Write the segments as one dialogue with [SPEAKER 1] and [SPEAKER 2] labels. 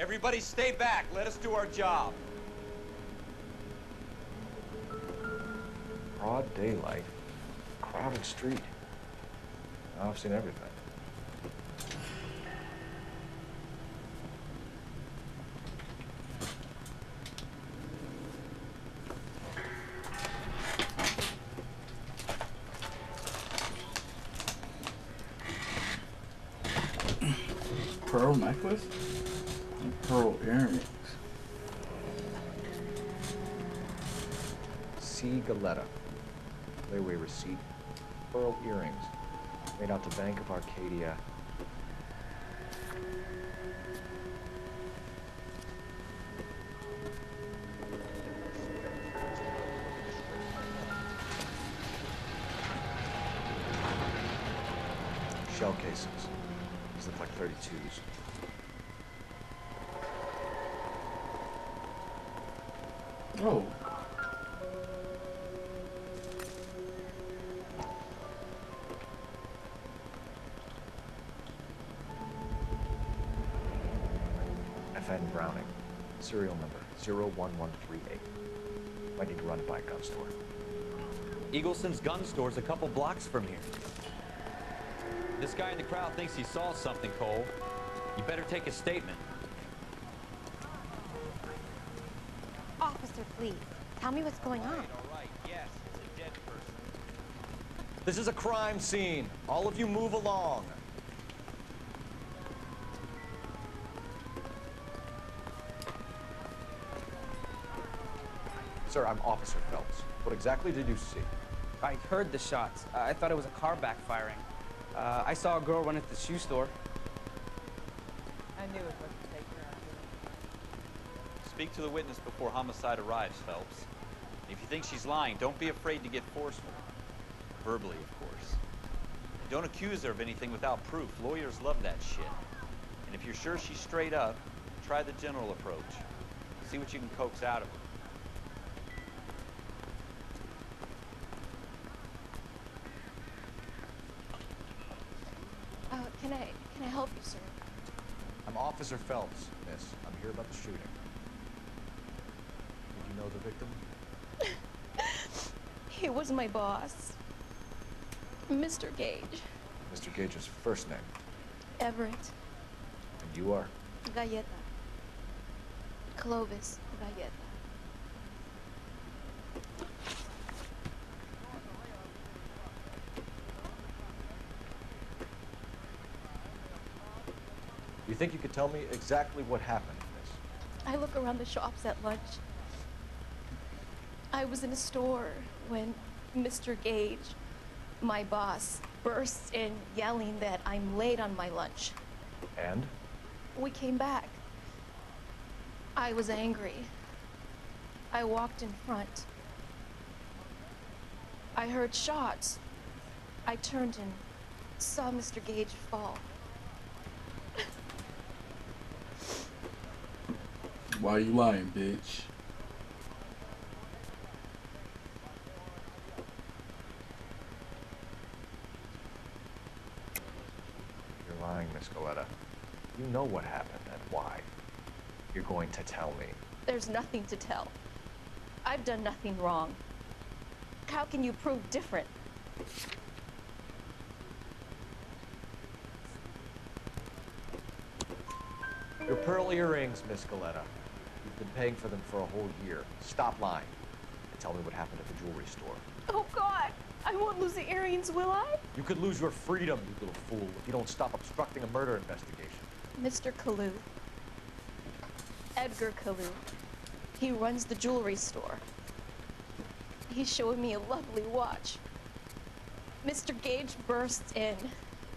[SPEAKER 1] Everybody stay back. Let us do our job.
[SPEAKER 2] Broad daylight, crowded street. Now I've seen everything.
[SPEAKER 3] Pearl necklace and pearl earrings.
[SPEAKER 2] C. Galetta. Layaway receipt. Pearl earrings. Made out to Bank of Arcadia. Shell casings. These look like 32s.
[SPEAKER 3] Oh.
[SPEAKER 2] FN Browning. Serial number 01138. Might need to run it by a gun store.
[SPEAKER 1] Eagleson's gun store's a couple blocks from here. This guy in the crowd thinks he saw something, Cole. You better take a statement.
[SPEAKER 4] Officer, please, tell me what's going on.
[SPEAKER 1] All right. Yes, it's a dead person.
[SPEAKER 2] This is a crime scene. All of you move along. Sir, I'm Officer Phelps. What exactly did you see?
[SPEAKER 5] I heard the shots. I thought it was a car backfiring. I saw a girl run at the shoe store.
[SPEAKER 6] I knew it wasn't take her out.
[SPEAKER 1] Speak to the witness before homicide arrives, Phelps. If you think she's lying, don't be afraid to get forceful. Verbally, of course. And don't accuse her of anything without proof. Lawyers love that shit. And if you're sure she's straight up, try the general approach. See what you can coax out of her.
[SPEAKER 4] Can I help you, sir?
[SPEAKER 2] I'm Officer Phelps, miss. I'm here about the shooting. Did you know the victim?
[SPEAKER 4] He was my boss, Mr. Gage.
[SPEAKER 2] Mr. Gage's first name.
[SPEAKER 4] Everett.
[SPEAKER 2] And you are?
[SPEAKER 4] Galleta. Clovis Galleta.
[SPEAKER 2] You think you could tell me exactly what happened, miss?
[SPEAKER 4] I look around the shops at lunch. I was in a store when Mr. Gage, my boss, bursts in yelling that I'm late on my lunch.
[SPEAKER 2] And?
[SPEAKER 4] We came back. I was angry. I walked in front. I heard shots. I turned and saw Mr. Gage fall.
[SPEAKER 3] Why you lying, bitch?
[SPEAKER 2] You're lying, Miss Galetta. You know what happened and why. You're going to tell me.
[SPEAKER 4] There's nothing to tell. I've done nothing wrong. How can you prove different?
[SPEAKER 2] Your pearl earrings, Miss Galetta. You've been paying for them for a whole year. Stop lying and tell me what happened at the jewelry store.
[SPEAKER 4] Oh, God! I won't lose the earrings, will I?
[SPEAKER 2] You could lose your freedom, you little fool, if you don't stop obstructing a murder investigation.
[SPEAKER 4] Mr. Kalu. Edgar Kalu. He runs the jewelry store. He's showing me a lovely watch. Mr. Gage bursts in.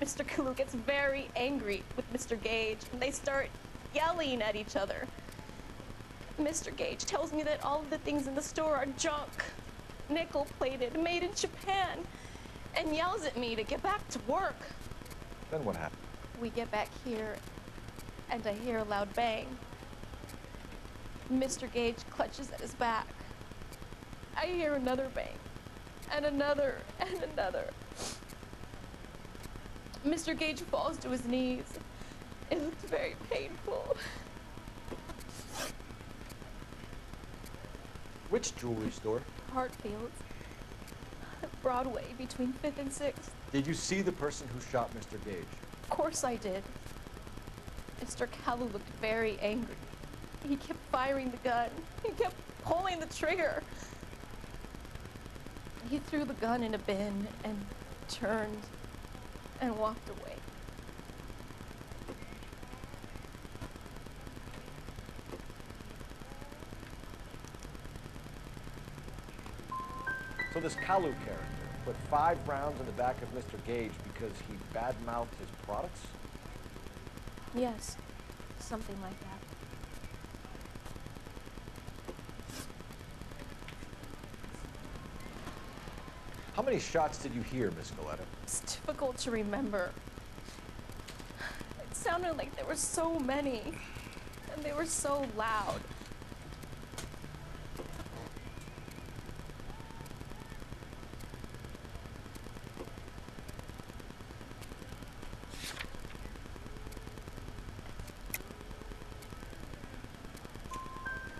[SPEAKER 4] Mr. Kalu gets very angry with Mr. Gage, and they start yelling at each other. Mr. Gage tells me that all of the things in the store are junk, nickel-plated, made in Japan, and yells at me to get back to work.
[SPEAKER 2] Then what happened?
[SPEAKER 4] We get back here, and I hear a loud bang. Mr. Gage clutches at his back. I hear another bang, and another, and another. Mr. Gage falls to his knees. It looked very painful.
[SPEAKER 2] Which jewelry store?
[SPEAKER 4] Hartfield's. Broadway, between 5th and 6th.
[SPEAKER 2] Did you see the person who shot Mr. Gage?
[SPEAKER 4] Of course I did. Mr. Calu looked very angry. He kept firing the gun. He kept pulling the trigger. He threw the gun in a bin and turned and walked away.
[SPEAKER 2] So this Kalu character put 5 rounds in the back of Mr. Gage because he badmouthed his products?
[SPEAKER 4] Yes, something like that.
[SPEAKER 2] How many shots did you hear, Miss Galetta?
[SPEAKER 4] It's difficult to remember. It sounded like there were so many, and they were so loud.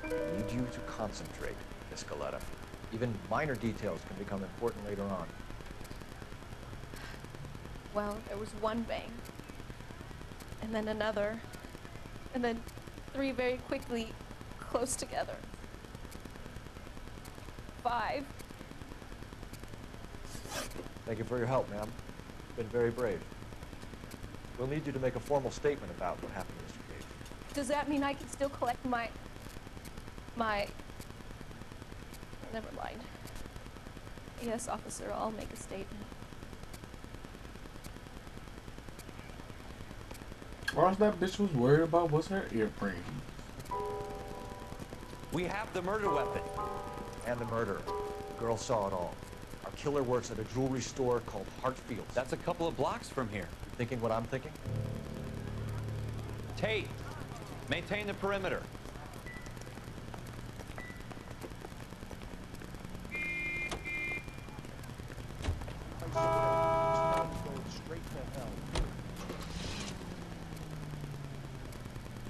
[SPEAKER 2] I need you to concentrate, Miss Galetta. Even minor details can become important later on.
[SPEAKER 4] Well, there was one bang, and then another, and then 3 very quickly, close together. 5.
[SPEAKER 2] Thank you for your help, ma'am. You've been very brave. We'll need you to make a formal statement about what happened to Mr. Gage.
[SPEAKER 4] Does that mean I can still collect my... Never mind. Yes, officer, I'll make a statement.
[SPEAKER 3] All that bitch was worried about was her earring.
[SPEAKER 1] We have the murder weapon.
[SPEAKER 2] And the murderer. The girl saw it all. Our killer works at a jewelry store called Hartfield's.
[SPEAKER 1] That's a couple of blocks from here.
[SPEAKER 2] You thinking what I'm thinking?
[SPEAKER 1] Tate, maintain the perimeter.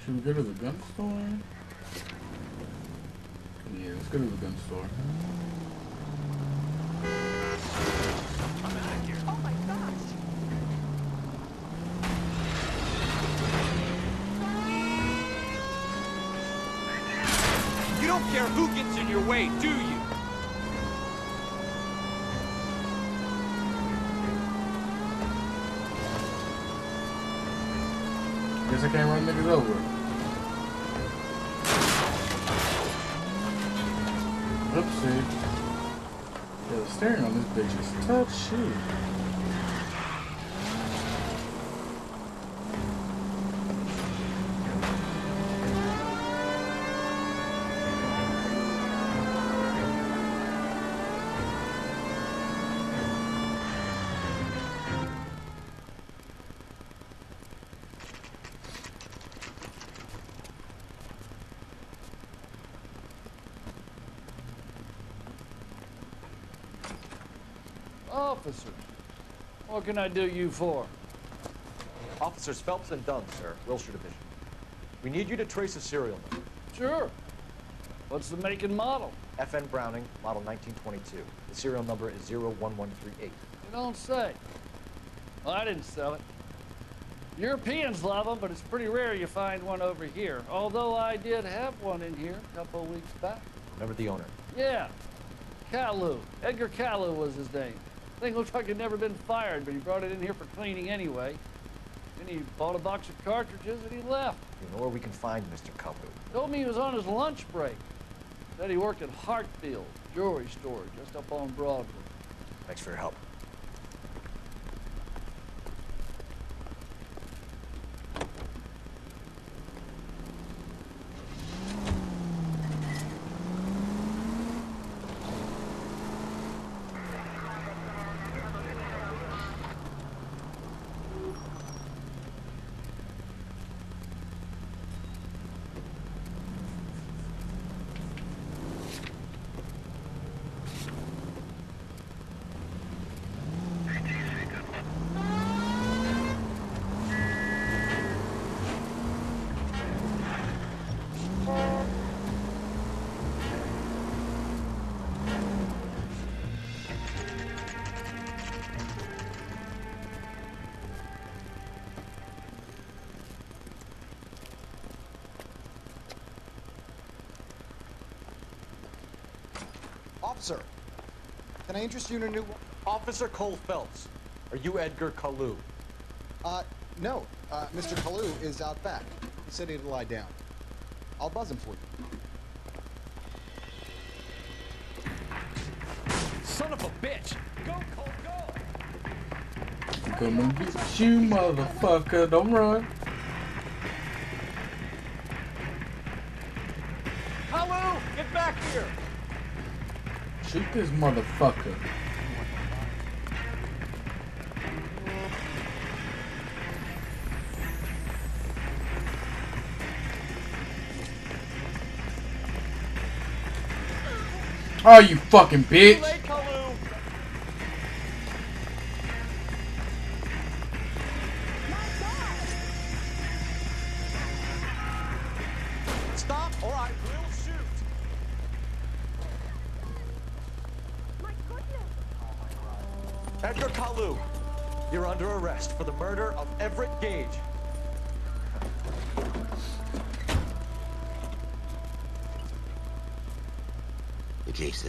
[SPEAKER 3] Should we go to the gun store? Yeah, let's go to the gun store.
[SPEAKER 1] I'm out of here.
[SPEAKER 4] Oh my gosh!
[SPEAKER 1] You don't care who gets in your way, do you?
[SPEAKER 3] Guess I can't run niggas over. Oopsie. Yeah, the steering on this bitch is tough shit.
[SPEAKER 7] Officer, what can I do you for?
[SPEAKER 2] Officers Phelps and Dunn, sir, Wilshire Division. We need you to trace a serial number.
[SPEAKER 7] Sure. What's the make and model?
[SPEAKER 2] FN Browning, model 1922. The serial number is 01138.
[SPEAKER 7] You don't say. Well, I didn't sell it. Europeans love them, but it's pretty rare you find one over here. Although I did have one in here a couple of weeks back.
[SPEAKER 2] Remember the owner?
[SPEAKER 7] Yeah. Calu. Edgar Calu was his name. Thing looked like he'd never been fired, but he brought it in here for cleaning anyway. Then he bought a box of cartridges and he left.
[SPEAKER 2] You know where we can find Mr. Kalu?
[SPEAKER 7] Told me he was on his lunch break. Said he worked at Hartfield jewelry store just up on Broadway.
[SPEAKER 2] Thanks for your help.
[SPEAKER 8] Officer, can I interest you in a new...
[SPEAKER 2] Officer Cole Phelps, are you Edgar Kalu?
[SPEAKER 8] No. Mr. Kalu is out back. He said he'd lie down. I'll buzz him for you.
[SPEAKER 2] Son of a bitch! Go, Cole, go!
[SPEAKER 3] Gonna get you, motherfucker. Don't run.
[SPEAKER 2] Kalu, get back here!
[SPEAKER 3] Shoot this motherfucker. Oh, you fucking bitch.
[SPEAKER 2] Too late, Kalu! Stop or I will shoot! Edgar Kalu, you're under arrest for the murder of Everett Gage.
[SPEAKER 9] The case